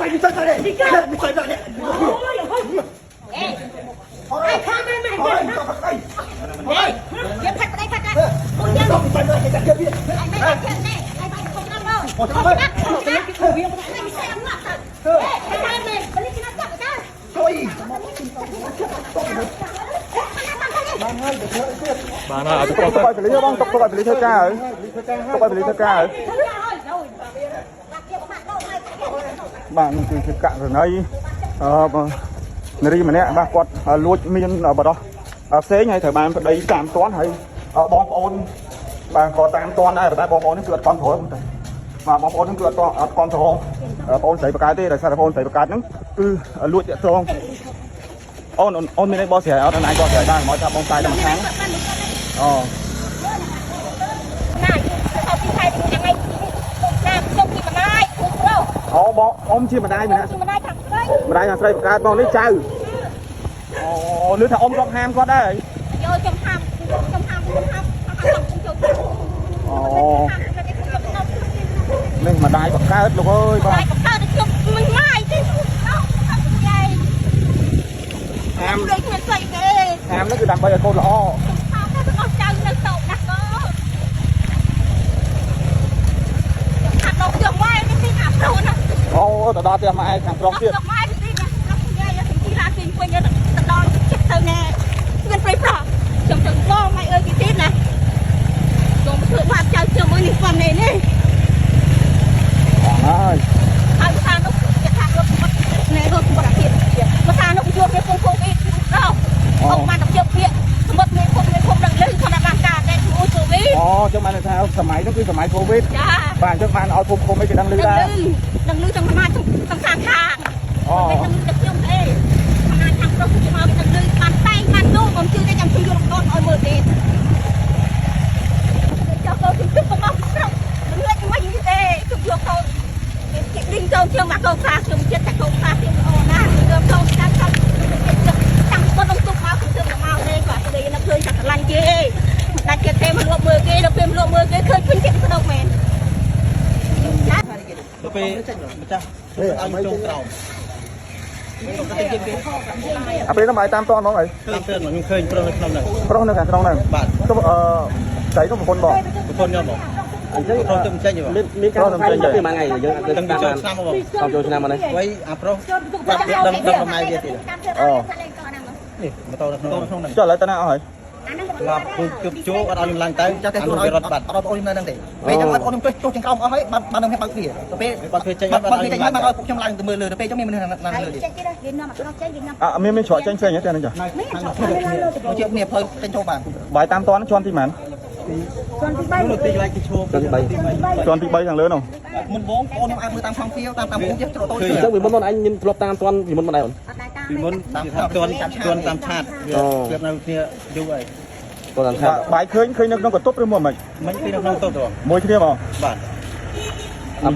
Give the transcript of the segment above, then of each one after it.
phải đi chơi đây đi chơi đây ai khám đây mày thôi thôi kiếm thật đây thật đấy không dân không phải đây thật kia ai mày thật này ai mày không làm đâu không bắt không lấy cái khẩu hiệu này đi xem ngọc thật cái này mày beli cái nào chắc ta thôi bạn ơi tôi phải lấy băng tôi phải lấy theo ca rồi tôi phải lấy theo ca rồi bạn thì cạn rồi này này mà nè ba quạt lúa miên ở bờ đó xế ngay thời bạn đây tạm toán hay bom ôn bạn có tạm toán đây và bom ôn nó cượt con thổi không mà bom ôn nó cượt con thổi ôn xảy cái thế là sao ôn xảy cái nó cứ lúa chạy trông ôn mình đây bao xẻ ở này bao xẻ đang mọi bom tay làm tháng bom chia mà đai mình mà đai là xây cái bom lấy trâu lứa thằng ôm trong ham có đấy trong ham nên mà đai bạc cá hết luôn ơi con ham nó cứ đằng bây giờ cô lo tao đo tiền mà ai thằng trong tiền trong bạn là sao sầm máy nó cứ sầm máy covid bạn trong bạn ao không mấy cái đăng lưu ra đăng lưu trong mai trong sàn hàng đăng lưu tập trung thế mà thằng đâu cũng mau đăng lưu bàn tay bàn đô còn chưa cái nhầm chưa được con ơi mời tiền cho cô thì chút không không đừng lấy mấy như thế chụp được thôi đinh châu chưa mà câu xa chụp chết tại câu xa thì na cơm không đang không chẳng có đông tục máu cũng chưa mau đây quả tôi nó khơi chặt lăn kia đặt kia thêm một lụa mưa kia nó thêm lụa mưa kia khơi khuyên chết cái đâu mền tôi về anh trông tàu bên nó bài tam to nó này tam tên mà mình khơi pro này pro này bạn cháy nó một con bò một con nhau bò pro tôm chơi gì vậy miếng cá thay cái mà ngày rồi dân từng đi chơi năm bò không chơi năm mà này quay pro đâm mai kia thì mà tao không này cho lại tên nào hả là chụp chú ở đâu dùng lăng tay chắc tôi nói rớt bật ở đâu ôn đang thì bây giờ ôn tôi trên không ở ấy ban đầu hay bằng gì tôi bằng phía trên bằng phía trên bằng ơi trong lăng từ mưa lừa tôi cho mình làm lừa mình chọn tranh phê nhé tên này một triệu nghiệp thôi trên châu bản bài tam toán cho anh thì màn cho anh thì bay thằng lớn không mình vốn ôn em ăn 18 phong phiếu tam phong chứ cho tôi chắc vì muốn anh nhìn lọp tam toán vì muốn này vì muốn tam chát việc nào kia như vậy còn bài khơi nó còn tốt hơn mình khi nó tốt rồi môi kia mà bạn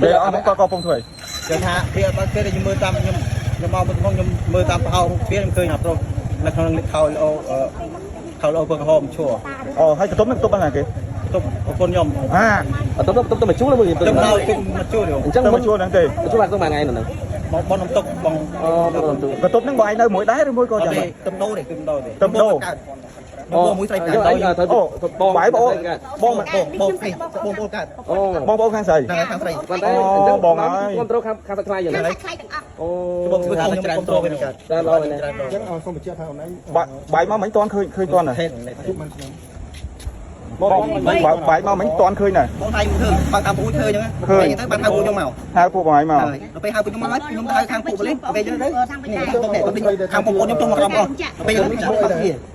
bây giờ nó có phong thủy chẳng hạn kia là như mưa tam nhưng mà mình không mưa tam ao phía em khơi ngập rồi là không thầu lâu vừa hôm chùa hay cái tốt bằng này kì tốt con nhom tốt mà chú nó mười tốt nào cũng mà chua được chắc mà chua đáng tiền chú bạn có mà ngày này bọn ông tốt bằng cái tốt những bài nơi mỗi đá mỗi coi chẳng tâm đô mũi tay bãi bom khang sầy bom ai con trâu khang sầy rồi này bãi máu mảnh toan khơi toan này bãi máu mảnh toan khơi này bằng tham mũi khơi nhá khơi bằng hai mũi trong màu hai phụ bãi màu bây hai phụ trong màu chúng ta khang phụ lên bây giờ đấy khang phụ trong màu không bây giờ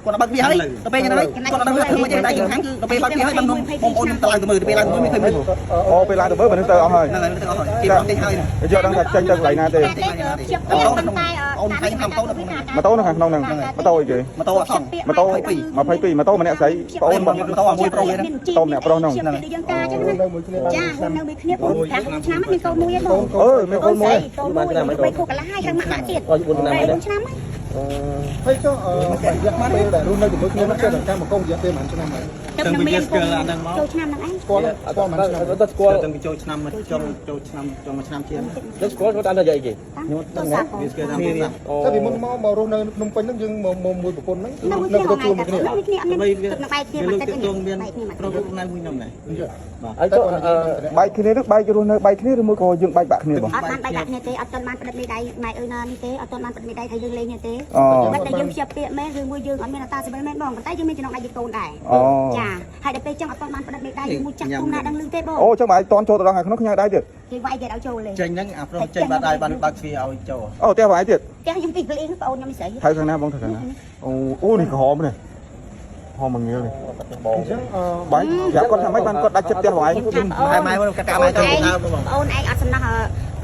còn bắt gì hết bây giờ đấy còn đang thương bây giờ đại kháng cứ bây bắt gì hết bằng bom ôn ta làm từ 10 bây làm mới khơi bây làm từ mới mình từ ông ơi giờ đang tranh chân lại nè thì mà tố nó hàng nông nè mà tố kì mà phải pì mà tố mà nè sấy ôn bằng tôm nè pro nông mấy con muối bạn cái nào mấy con thấy cho bảy giặc mát để luôn đây thì mới nó chơi được một công việc tiền mạnh cho năm này ទឹកនឹងមានចូលឆ្នាំហ្នឹងឯង គាត់មិនស្គាល់ ទៅស្គាល់ ទៅចូលឆ្នាំមកចូលឆ្នាំជាង ទៅស្គាល់គាត់តាមតែយាយគេ ខ្ញុំទៅណាវាស្គាល់តាមទៅ តែពីមុនមករស់នៅភ្នំពេញហ្នឹងយើងមកមួយប្រពន្ធហ្នឹង នៅ នៅ ទៅ ទៅជួបគ្នា គ្នាអត់មានទឹកនឹងបែកគ្នា វា មក លើក ទឹក ទៅទងមានប្រុសខ្លួនណាមួយខ្ញុំដែរ ហើយចុះ បែកគ្នានឹងបែករស់នៅបែកគ្នាឬមួយក៏យើងបែកបាក់គ្នាបង អត់បានបែកបាក់គ្នាទេអត់ទាន់បានប្រឌិតមេដៃម៉ែអើយណានេះទេអត់ទាន់បានប្រឌិតមេដៃថាយើងលេងនេះទេ អូ បាត់តែយើងជាប់ពាក្យមែនឬមួយយើងអត់មានអតាសិបិលមែនបងប៉ុន្តែយើងមានចំណងដៃយើងកូនដែរ អូ ចាហើយដល់ពេលចឹងអត់ទាន់បានប្រឌិតមេដៃមួយចាក់គុំណាដឹងលឺទេបង អូចឹងបាយតន់ចូលទៅដល់ខាងក្នុងខ្ញៅដៃទៀត គេវាយគេឲ្យចូលលេង ចេញហ្នឹងអាប្រុសចេញបាត់ហើយបានបើកទ្វារឲ្យចូល អូផ្ទះបាយទៀត ផ្ទះខ្ញុំពីកលេងបងអូនខ្ញុំមិនស្រី ថៅខាងណាបងថៅខាងណាអូនេះក្រហមនេះហមងាលនេះ អញ្ចឹង បាយយ៉ាគាត់ថាម៉េចបានគាត់ដាច់ចិត្តផ្ទះបាយ ម៉ែមកកាកាម៉ែទៅដើមបង អូនឯងអត់សំណោះ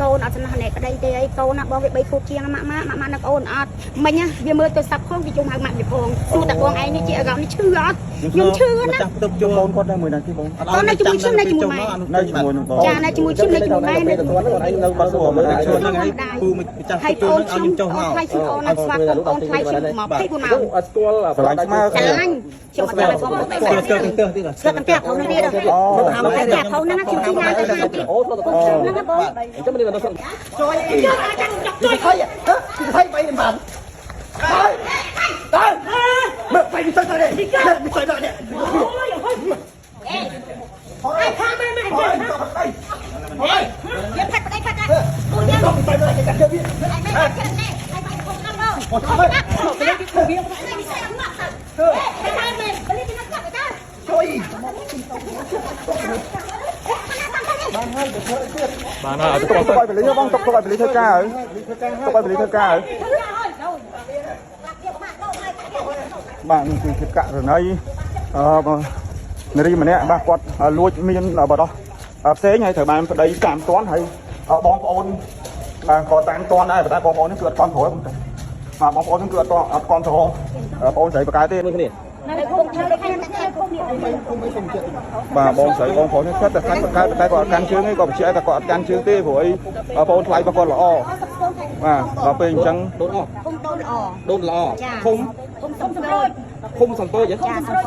កូនអត់សំណោះអ្នកក្តីទេអីកូនណាបងវា3ខួបជាងម៉ាក់នឹកអូនអត់មិញវាមើលទៅសាប់ផងវាជុំហៅម៉ាក់វាផងសួរតែបងឯងនេះជាអារម្មណ៍នេះឈឺអត់ខ្ញុំឈឺណា ចាប់ទុកចូល កូនគាត់ដែរមួយណាទីបង នៅជាមួយខ្ញុំ នៅជាមួយនឹងបង ចានៅជាមួយខ្ញុំនៅជាមួយម៉ែនៅ ទៅគាត់ឯងនៅបាត់សួរមើល ជួនហ្នឹងឯងពូមកចាប់ ហើយ ទុក អូន ចូលឲ្យខ្ញុំចុះមក ថ្លៃជូនអូនអត់ស្វាគមន៍អូនថ្លៃជូនមក20ខ្លួនមក អត់ស្គាល់ ឆ្លាញ់ស្មើ ចាញ់ខ្ញុំអត់ចាំបងទៅ ស្គាល់ទៅទៀត ស្គាល់តែផងនេះទេអូតែផងហ្នឹងខ្ញុំទីណាទៅណាទៀត អូស្គាល់ទៅ ហ្នឹងបង អញ្ចឹងមិនបានទៅ ជួយជួយហីហីបីបានតើមើលបីទៅទៅនេះទៅទៅនេះ ไอ้ข้าไม่เห็นนะเฮ้ยอย่าพัดไปพัดนะกูยังไปเลยไอ้ไม่เห็นแน่ไอ้ไปคนนั่งเราโอ้โหไปเลยที่กูเบี้ยไอ้ไม่ใช่หนักค่ะเฮ้ยไอ้ไม่ไปเลยที่นักจับไปจ้า ជួយ បានហើយទៅទៅបាយបលីបងទៅបាយបលីធ្វើការហើយទៅបាយបលីធ្វើការហើយបាទនេះគឺកិច្ចករណីនារីម្នាក់បាទគាត់លួចមានបដោះផ្សេងហើយត្រូវបានប្តីតាមតាន់ហើយបងប្អូនបាទក៏តាមតាន់ដែរតែបងប្អូននេះគឺអត់គ្រប់គ្រងទេបាទបងប្អូននេះគឺអត់គ្រប់គ្រងបងស្រីបកកើតទេមួយគ្នា នៅគុំនៅខាងតែគុំនេះ បាទបងស្រីបងប្អូននេះគាត់តែខាងបកកើតតែគាត់អត់កាន់ជើងទេគាត់បញ្ជាក់ថាគាត់អត់កាន់ជើងទេព្រោះអីបងប្អូនថ្លៃរបស់គាត់ល្អបាទដល់ពេលអញ្ចឹង ដូនអស់ គុំដូនល្អ ដូនល្អឃុំ គុំសុំស្រួយ ឃុំសង្កូច ចាសុំស្រួយ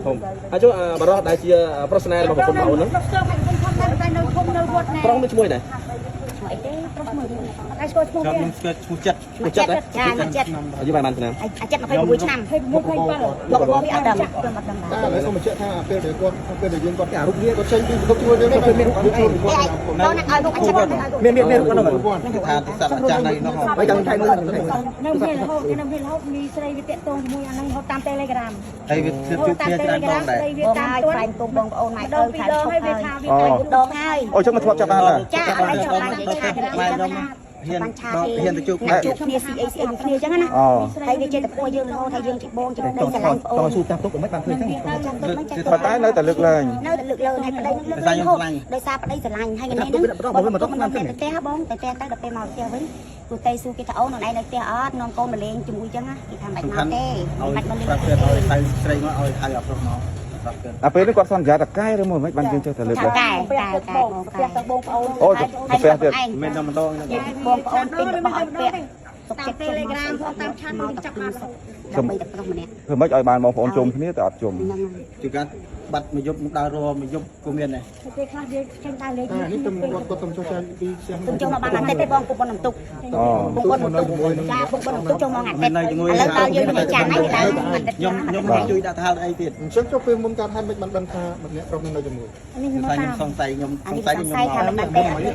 ឃុំហើយចុះបរោះដែលជាប្រស្នារបស់ប្រពន្ធបងអូនហ្នឹង តែនៅគុំនៅវត្តណែ ប្រុសនឹងឈ្មោះណា អីទេប្រុសមួយតែស្គាល់ឈ្មោះ ខ្ញុំ វា ស្គាល់ឈ្មោះចិត្ត ចិត្តចាចិត្ត អាយុប្រហែលឆ្នាំ អាចិត្ត26ឆ្នាំ26មកវាអត់ដឹងខ្ញុំអត់ដឹង តែឥឡូវសូមបញ្ជាក់ថាពេលដែលគាត់ពេលដែលយើងគាត់រូបនេះគាត់ចេញពីគ្រប់ជួរយើងគាត់មានរូបជួរគាត់ ដល់ណាឲ្យមកអាចិត្ត មានក្នុងថាទស្សនចាស់នៅនោះហើយចង់ថៃមើល នៅមានរហូតនៅមានរហូតមានស្រីវាតាក់ទងជាមួយអាហ្នឹងរហូតតាម Telegram ហើយវាជួបគ្នាច្រើនដងដែរ វាតាមផ្សាយគុំបងប្អូនម៉ែអើយខែឈប់ហើយវាថាវាតែដងហើយ អូចឹងមកធ្លាប់ចាប់បានហើយ ចាអត់ឲ្យចាប់បាននិយាយថា ម៉ែខ្ញុំហ៊ានទៅជួបគ្នា ជួបគ្នា CACA គ្នាអញ្ចឹងណាហើយវាចេះតែពួយយើងរហូតថាយើងជាបងជាប្តីស្រឡាញ់បងអូន តស៊ូតាមទុកមិនបានឃើញចឹង ប៉ុន្តែនៅតែលើកឡើង នៅតែលើកលើហើយប្តីនឹងលើកលើដោយសារប្តីស្រឡាញ់ហើយថ្ងៃនេះបងទៅផ្ទះបងទៅផ្ទះទៅដល់ពេលមកផ្ទះវិញទូទៅស៊ូគេថាអូនខ្លួនឯងនៅផ្ទះអត់នាំកូនមកលេងជាមួយអញ្ចឹងគេថាមិនមកទេមិនមកលេង ប្រាប់គេឲ្យថៃស្រីមកឲ្យថៃអត់ព្រោះមក អាពេលនេះគាត់សន្យាតកែឬមួយមិនបានយើងចេះតែលើកឡើង កែផ្ទះទៅបងប្អូន អូផ្ទះទៀត មិនតែម្ដង បងប្អូនពេញរបស់ឲ្យពាក់ទុកចិត្ត Telegram តាមឆានមកចាប់បានដើម្បីតែប្រុសម្នាក់ ធ្វើម៉េចឲ្យបានបងប្អូនជុំគ្នាតែអត់ជុំ ជួនកាលបាត់មួយយប់ដើររមួយយប់ក៏មានដែរ ពេលខ្លះយើងចេញដើរលេង នេះទៅគាត់ទៅចូលចាយពីផ្ទះ ខ្ញុំចូលមកបានតែបងពុកបន្ទុក អូ ពុកបន្ទុកចាពុកបន្ទុកចូលមកអាទិត្យឥឡូវតើយើងនឹងចាហ្នឹងដើរអាទិត្យ ខ្ញុំជួយដាក់ទៅហៅអីទៀត អញ្ចឹងចុះពេលមុនកើតហេតុមិនបានដឹងថាម្នាក់ប្រុសនឹងនៅជាមួយ នេះមក ខ្ញុំ តាម សង្ស័យខ្ញុំសង្ស័យខ្ញុំ ថា មក មិនបានទេនេះ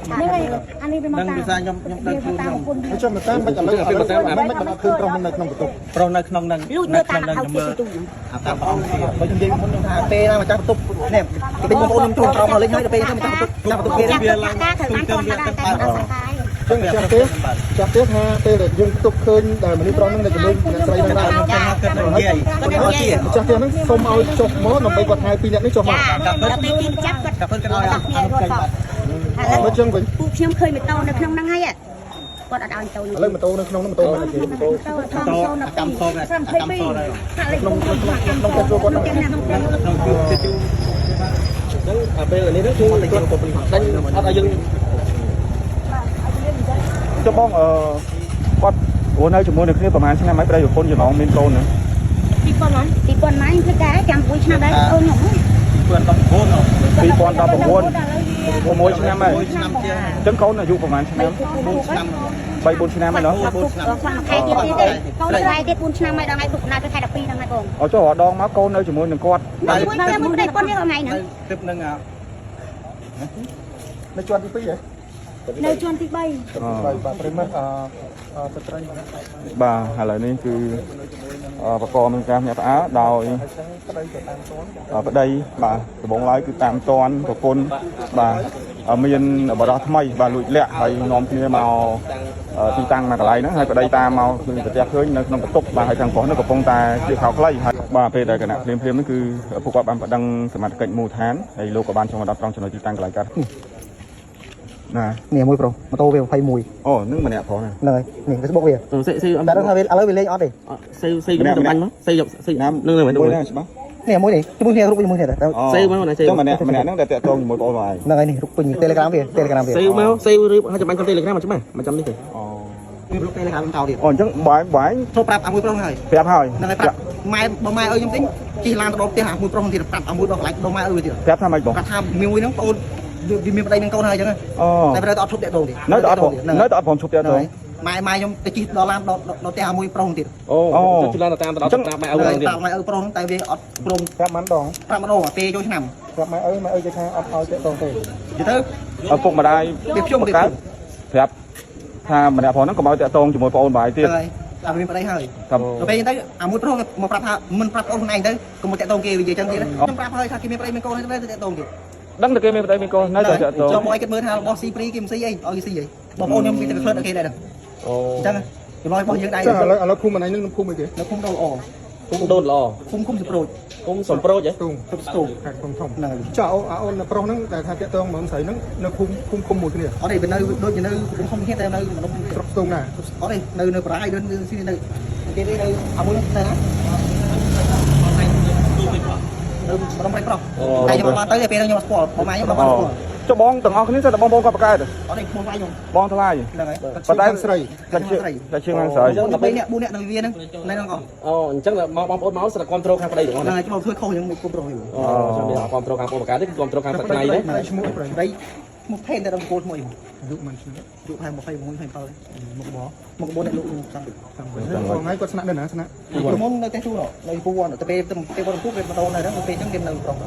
អានេះវាមក នឹង តាម ភាសាខ្ញុំដឹងខ្លួនខ្ញុំ អញ្ចឹងមកតាមមិនឥឡូវមិនបានឃើញប្រុសនឹងនៅក្នុងបន្ទប់ ប្រុសនៅក្នុងនឹង លូតមើលតាមហៅគេទូ អាតាមព្រះអង្គទៀតបើខ្ញុំនិយាយមុនខ្ញុំថាពេលណាម្ចាស់បន្ទប់នេះពេលបងប្អូនខ្ញុំចូលត្រង់មកលេងហើយទៅពេលខ្ញុំម្ចាស់បន្ទប់គេវាឡើង ការត្រូវបានគាត់ថាតែអត់សង្កាយ អញ្ចឹងចាស់ទេថាពេលដែលយើងទុកឃើញដែលមនុស្សប្រុសនឹងនៅជាមួយអ្នកស្រីនឹងដែរ ខ្ញុំគិតនិយាយគាត់ឲ្យជា ចាស់ទេហ្នឹងសូមឲ្យចុះមកដើម្បីគាត់ហៅពីរនាក់នេះចុះមក ដល់ពេលទីចាប់គាត់ កាប់គាត់ឲ្យអត់ គ្នារត់ផង អញ្ចឹងវិញ ពួកខ្ញុំឃើញម៉ូតូនៅក្នុងហ្នឹងហើយគាត់អត់ឲ្យទៅ ឥឡូវម៉ូតូនៅក្នុងម៉ូតូមកគេម៉ូតូ កម្មសោដែរកម្មសោដែរ ក្នុងទៅចូលគាត់ក្នុង ក្នុងជួបជួប ហ្នឹងពេលនេះគឺគាត់ដាច់អត់ឲ្យយើង ចុះបងគាត់ព្រោះនៅជាមួយនឹងគ្នាប្រហែលឆ្នាំហើយប្តីប្រពន្ធចំណងមានកូនហ្នឹង ពី ប៉ុណ្ណាពីប៉ុណ្ណាគឺតែចាំមួយឆ្នាំដែរអូនខ្ញុំ Quyền tầm vốn rồi. 2019 6ឆ្នាំហើយ ឆ្នាំជាង អញ្ចឹងកូនអាយុប្រហែលឆ្នាំ 4 ឆ្នាំ 3 4ឆ្នាំហើយណោះ ឆ្នាំខែទៀតទេកូនឆ្លៃទៀត4ឆ្នាំហើយដល់ថ្ងៃទុកណាទៅខែ12ហ្នឹងហើយកូន អូចុះរដងមកកូននៅជាមួយនឹងគាត់ មួយប្តីប៉ុននេះថ្ងៃហ្នឹង Tiếp nâng à. នៅជាន់ទី2ហ៎ នៅជាន់ទី3 បាទប្រិមិត្តស្ត្រី បាទឥឡូវនេះគឺបកមានការញាក់ផ្អើលដោយប្តីបាទដំបងឡើយគឺតាមតនប្រពន្ធបាទមានបរិះថ្មីបាទលួចលាក់ហើយនាំគ្នាមកទីតាំងមកកន្លែងហ្នឹងហើយប្តីតាមមកគឺប្រទះឃើញនៅក្នុងបន្ទប់បាទហើយខាងប្រុសនោះកំពុងតែជាខោខ្លីហើយបាទពេលដែលគណៈភ្លាមនេះគឺពួកគាត់បានប្តឹងសមត្ថកិច្ចមូលដ្ឋានហើយលោកក៏បានចូលមកដល់ត្រង់ចំណុចទីតាំងកន្លែងកើតណា Nè môi pro, mà tô về phay mùi. អូនឹងម្នាក់ប្រុសណា Này, nè Facebook về. Đã đâu thôi về, lấy về lên ót đi. សេcái tầm anh nó xây xây ណា nương này phải មួយ đúng ណា rồi ច្បាស់ Nè môi này, cái môi này rút môi này đấy. សេមកណាសេ ចុះម្នាក់ហ្នឹងដែលតាក់ទងជាមួយបងហើយ Này này, rút pin Telegram về, Telegram về. សេមកសេឬហើយចាំបាញ់កន្ទេលក្រាមមកចាំមកចាំនេះទេ អូ Rút Telegram tao đi. អូអញ្ចឹងបាយ Thôi prap à môi pro này. ប្រាប់ហើយ Này prap, mai ơi nhung tính, chỉ làm tao tiền hàng môi pro thì prap à môi pro lại, đâu mai ơi vậy. ប្រាប់ថាម៉េចបង Prap tham môi nó ôn, vì miền Tây miền câu này chứ. អូ Tại vì tao chụp đẹp đồ đi. នៅតែអត់ព្រមនៅតែអត់ព្រមឈប់ទៀតទៅ Mai nhung cái chi đó làm đó tiền hàng môi pro thì. អូជួយឡើងតាមដល់តាមម៉ែអ៊ូទៀត Tao mai ơi pro, tại vì ở pro ប្រាប់មិនដង prap mà đồ à, tê cho năm. ប្រាប់ម៉ែអើគេថាអត់ឲ្យទេដងទេ Chứ thế, ឪពុកម្ដាយ biệt chung បង្ biệt កើត chung. ប្រាប់ថាម្នាក់ប្រុសហ្នឹងកុំឲ្យតាក់ទងជាមួយបងអូនបាយទៀត Rồi, à miền Tây hơi. ថា ទៅពេលហ្នឹងអាមួយប្រុសមកប្រាប់ថាមិនប្រាប់អូនខ្លួនឯងទៅកុំមកតាក់ទងគេនិយាយចឹងទៀតខ្ញុំប្រាប់ហើយថាគេមានប្តីមានកូនហើយទៅតាក់ទងទៀត ដឹងតែគេមានប្តីមានកូននៅតែតាក់ទង ចូលមកឲ្យគេមើលថារបស់ស៊ីព្រីគេមិនស៊ីអីឲ្យគេស៊ីអីបងប្អូនខ្ញុំពីតែខ្លួនដល់គេដែរ អូ អញ្ចឹងគេឡយរបស់យើងដែរ ចាឥឡូវភូមិអីនឹងភូមិអីគេ នៅឃុំដូលអ គុំដូនល្អ ឃុំសប្រូច គុំសំប្រូចហ៎ ទូង ទប់ស្ទូ ខេត្តកំធំ ហ្នឹង ចាអូនប្រុសហ្នឹងតែថាតាក់តងមកស្រីហ្នឹងនៅភូមិឃុំមួយគ្នា អត់ទេវានៅដូចជានៅឃុំគ្នាតែនៅមនុស្ស ស្រុកស្ទូងណា អត់ទេនៅប្រាយដូចស៊ីនៅគេនេះនៅអាមួយហ្នឹងណានៅម្ដងប្រុសតែខ្ញុំមកទៅពេលខ្ញុំស្គាល់បងម៉ែខ្ញុំបងស្គាល់ ចុះបងទាំងអស់គ្នាតែបងប្អូនគាត់បកកើត អត់ទេឈ្មោះម៉ែខ្ញុំ បងថ្លៃ ហ្នឹងហើយ ប៉ុន្តែ ស្រី តែជាងខាងស្រី 4នាក់នៅវាហ្នឹងនៅហ្នឹងក៏ អូអញ្ចឹងមកបងប្អូនមកស្រាប់គ្រប់គ្រងខាងប្តីទាំងអស់ ហ្នឹងហើយខ្ញុំធ្វើខុសយ៉ាងមិនគ្រប់គ្រងខ្ញុំ អូចាំមានគ្រប់គ្រងខាងពលការនេះគ្រប់គ្រងខាងប្តីដែរ ឈ្មោះប្រិយ ដៃមកផេនតែដល់គោលឈ្មោះខ្ញុំ អាយុមិនឆ្នាំ យុគ21 27មកបអ្នកលោកខ្ញុំចាំ បងថ្ងៃគាត់ស្នាក់នៅណាស្នាក់ ពីមុននៅតែជួនៅពូវទៅពេលទៅវត្តពូពេលបដូរនៅហ្នឹងពេលអញ្ចឹងគេនៅប្រុស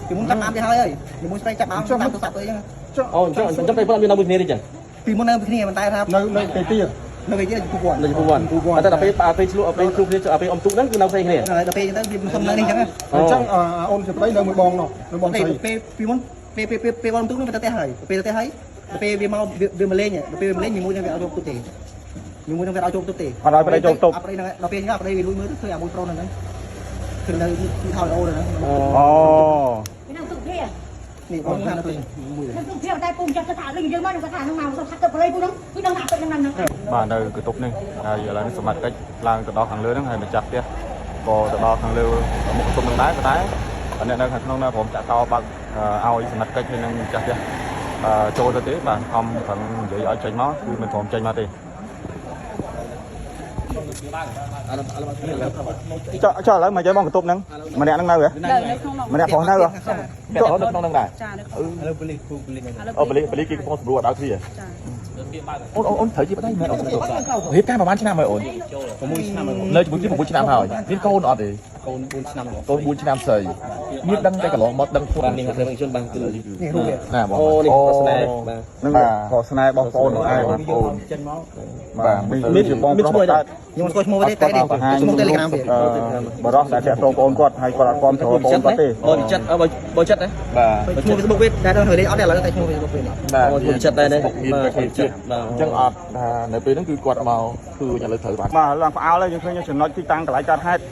ពីមុនចាប់បានទៅហើយពីមុនស្រីចាប់បានតាមទូរស័ព្ទទៅអញ្ចឹង អូអញ្ចឹងតែពលមាននៅមួយគ្នាទេចឹង ពីមុននៅគ្នាប៉ុន្តែថា នៅគេទៀត នៅគេទៀតពូវត្ត នៅពូវ័នតែដល់ពេលឆ្លុះពេលគ្រូគ្នាពេលអ៊ំទុកហ្នឹងគឺនៅផ្សេងគ្នា ហើយដល់ពេលអញ្ចឹងវាមិននៅនេះអញ្ចឹង អញ្ចឹងអូនជាប្តីនៅមួយបងនោះនៅបងស្រី ពេលពីមុនពេលវត្តទូហ្នឹងទៅតែហើយពេលទៅហើយពេលវាមកវាមកលេងពេលវាមកលេងមួយនឹងវាឲ្យចូលទុកទេមួយនឹងវាឲ្យចូលទុកទេ អត់ឲ្យប្តីចូលតុប អត់ប្តីហ្នឹងដល់ពេលហ្នឹងប្តីវាលួចមើលទៅឃើញអាមួយប្រុសហ្នឹងឃើញនៅទីថោអូហ្នឹង អូ នៅទុកវា នេះបងថានៅពេលមួយ នៅទុកវាតែពុំចាស់ទៅថាលេងយើងមកគាត់ថាក្នុងមកថាទៅបលៃពុំហ្នឹងគឺដឹងថាទឹកហ្នឹងហ្នឹង បាទនៅកន្ទប់នេះហើយឥឡូវនេះសមត្ថកិច្ចឡើងទៅដល់ខាងលើហ្នឹងហើយម្ចាស់ផ្ទះក៏ទៅដល់ខាងលើមុខកន្ទប់ហ្នឹងដែរតែអ្នកនៅខាងក្នុងណាព្រមតាក់តបើកឲ្យសមត្ថកិច្ចហើយនឹងម្ចាស់ផ្ទះចូលទៅទេបាទខំប្រឹងនិយាយឲ្យចេញមកគឺមិនព្រមចេញមកទេចុះឥឡូវមកយកបងកន្ទប់ហ្នឹងម្នាក់ហ្នឹងនៅហ៎ នៅក្នុងនោះ ម្នាក់ប្រុសនៅហ៎ ចុះនៅក្នុងហ្នឹងដែរ ចានៅ ឥឡូវប៉ូលីសគ្រូប៉ូលីស អូប៉ូលីសគេកំពុងសម្រួលអត់ឲ្យគ្នា ចា អូនត្រូវជាប្តីមែនអូនរៀបការប្រហែលឆ្នាំហើយអូន 6ឆ្នាំ នៅជាមួយគ្នា6ឆ្នាំហើយមានកូនអត់ទេ កូន4ឆ្នាំ កូន4ឆ្នាំស្រីមានដឹងតែកន្លងមកដឹងខ្លួននេះរឿងជនបានគឺ នេះរូបវា ណាបង អូ នេះ អូ ប្រស្នាបាទ ហ្នឹងខស្នេហ៍បងប្អូនរបស់ឯងបងប្អូន ចេញមក បាទមានជាបងប្រុសតែ ខ្ញុំស្គាល់ឈ្មោះទេតែនេះឈ្មោះ Telegram វា បរោះដែលតាក់ទងបងប្អូនគាត់ហើយគាត់អត់គ្រប់គ្រងបងប្អូនគាត់ទេ អូពីចិត្តបើចិត្តណា បាទ ឈ្មោះ Facebook វាតែដល់លេខអត់ទេឥឡូវតែឈ្មោះ Facebook វា បាទ អូពីចិត្តដែរណា បាទចិត្តអញ្ចឹងអត់ថានៅពេលហ្នឹងគឺគាត់មកគឺឥឡូវត្រូវបានបាទឡើងផ្អើលហើយយើងឃើញចំណុចទីតាំងកន្លែងកើតហេតុ